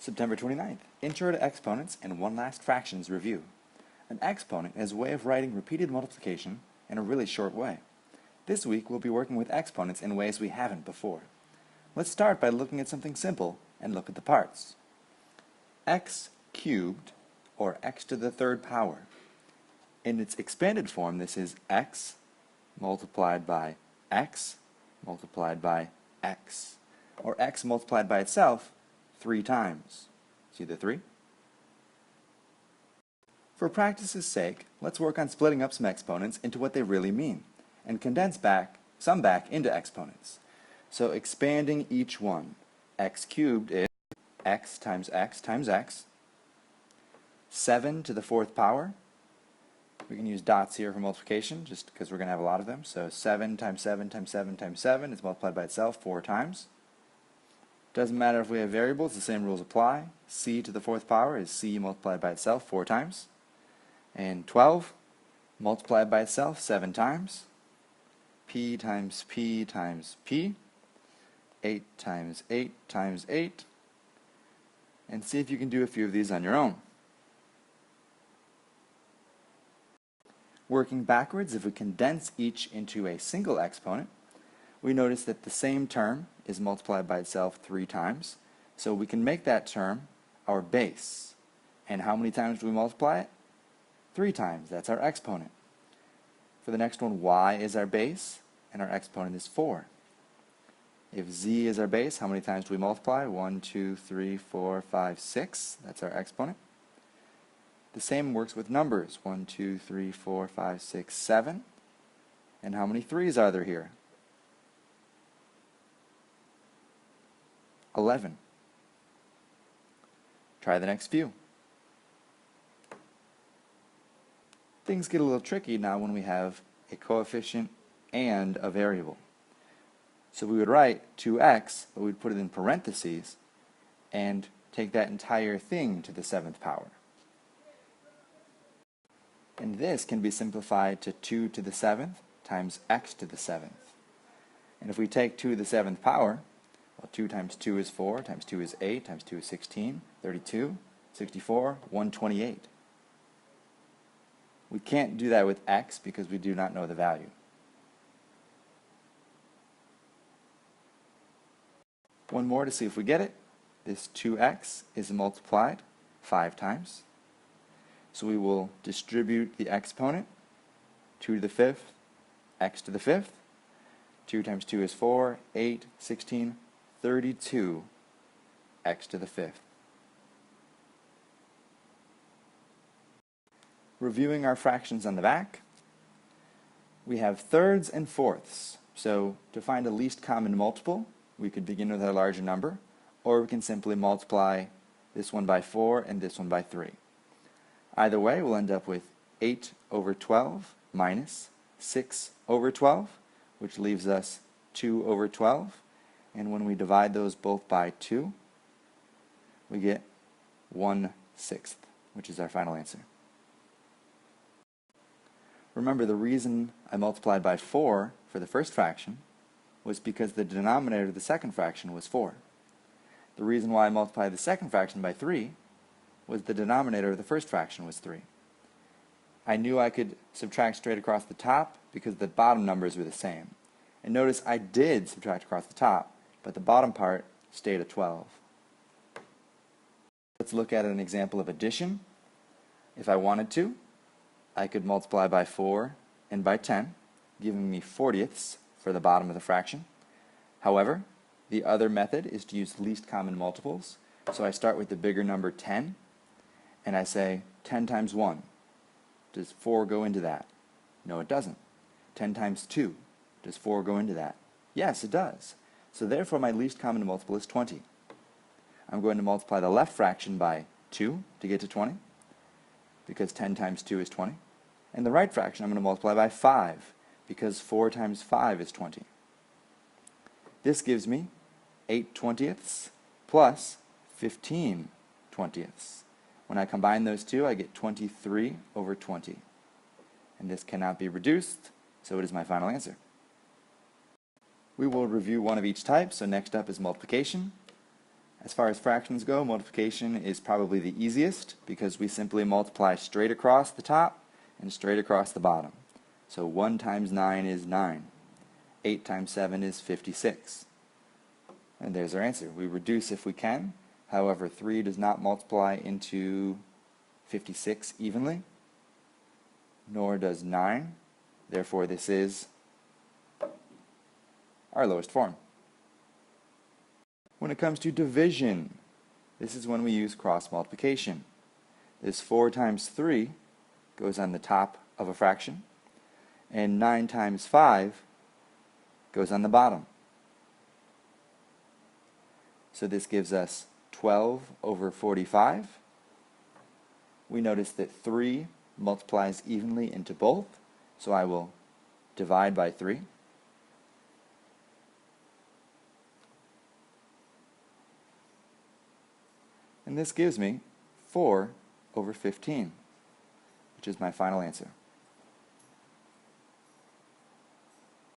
September 29th, Intro to Exponents and One Last Fractions Review. An exponent is a way of writing repeated multiplication in a really short way. This week we'll be working with exponents in ways we haven't before. Let's start by looking at something simple and look at the parts. X cubed, or x to the third power. In its expanded form, this is x multiplied by x multiplied by x, or x multiplied by itself 3 times. See the 3? For practice's sake, let's work on splitting up some exponents into what they really mean, and condense some back into exponents. So expanding each one, x cubed is x times x times x. 7 to the 4th power. We can use dots here for multiplication, just because we're going to have a lot of them. So 7 times 7 times 7 times 7 is multiplied by itself 4 times. Doesn't matter if we have variables, the same rules apply. C to the 4th power is c multiplied by itself 4 times. And 12 multiplied by itself 7 times. P times p times p. 8 times 8 times 8. And see if you can do a few of these on your own. Working backwards, if we condense each into a single exponent, we notice that the same term is multiplied by itself 3 times. So we can make that term our base. And how many times do we multiply it? 3 times. That's our exponent. For the next one, y is our base, and our exponent is 4. If z is our base, how many times do we multiply? 1, 2, 3, 4, 5, 6. That's our exponent. The same works with numbers. 1, 2, 3, 4, 5, 6, 7. And how many 3's are there here? 11. Try the next few. Things get a little tricky now when we have a coefficient and a variable. So we would write 2x, but we'd put it in parentheses and take that entire thing to the 7th power. And this can be simplified to 2 to the 7th times x to the 7th. And if we take 2 to the 7th power, well, 2 times 2 is 4, times 2 is 8, times 2 is 16, 32, 64, 128. We can't do that with x because we do not know the value. One more to see if we get it. This 2x is multiplied 5 times. So we will distribute the exponent, 2 to the 5th, x to the 5th. 2 times 2 is 4, 8, 16, 32, x to the 5th. Reviewing our fractions on the back, we have thirds and fourths. So to find a least common multiple, we could begin with a larger number, or we can simply multiply this one by 4 and this one by 3. Either way, we'll end up with 8 over 12 minus 6 over 12, which leaves us 2 over 12. And when we divide those both by 2, we get 1/6, which is our final answer. Remember, the reason I multiplied by 4 for the first fraction was because the denominator of the second fraction was 4. The reason why I multiplied the second fraction by 3 was the denominator of the first fraction was 3. I knew I could subtract straight across the top because the bottom numbers were the same. And notice I did subtract across the top, but the bottom part stayed at 12. Let's look at an example of addition. If I wanted to, I could multiply by 4 and by 10, giving me 40ths for the bottom of the fraction. However, the other method is to use least common multiples. So I start with the bigger number 10, and I say 10 times 1. Does 4 go into that? No, it doesn't. 10 times 2. Does 4 go into that? Yes, it does. So therefore my least common multiple is 20. I'm going to multiply the left fraction by 2 to get to 20, because 10 times 2 is 20. And the right fraction I'm going to multiply by 5, because 4 times 5 is 20. This gives me 8/20 plus 15/20. When I combine those two, I get 23 over 20. And this cannot be reduced, so it is my final answer. We will review one of each type, so next up is multiplication. As far as fractions go, multiplication is probably the easiest because we simply multiply straight across the top and straight across the bottom. So 1 times 9 is 9. 8 times 7 is 56. And there's our answer. We reduce if we can. However, 3 does not multiply into 56 evenly, nor does 9. Therefore, this is our lowest form. When it comes to division, this is when we use cross multiplication. This 4 times 3 goes on the top of a fraction, and 9 times 5 goes on the bottom. So this gives us 12 over 45. We notice that 3 multiplies evenly into both, so I will divide by 3. And this gives me 4 over 15, which is my final answer.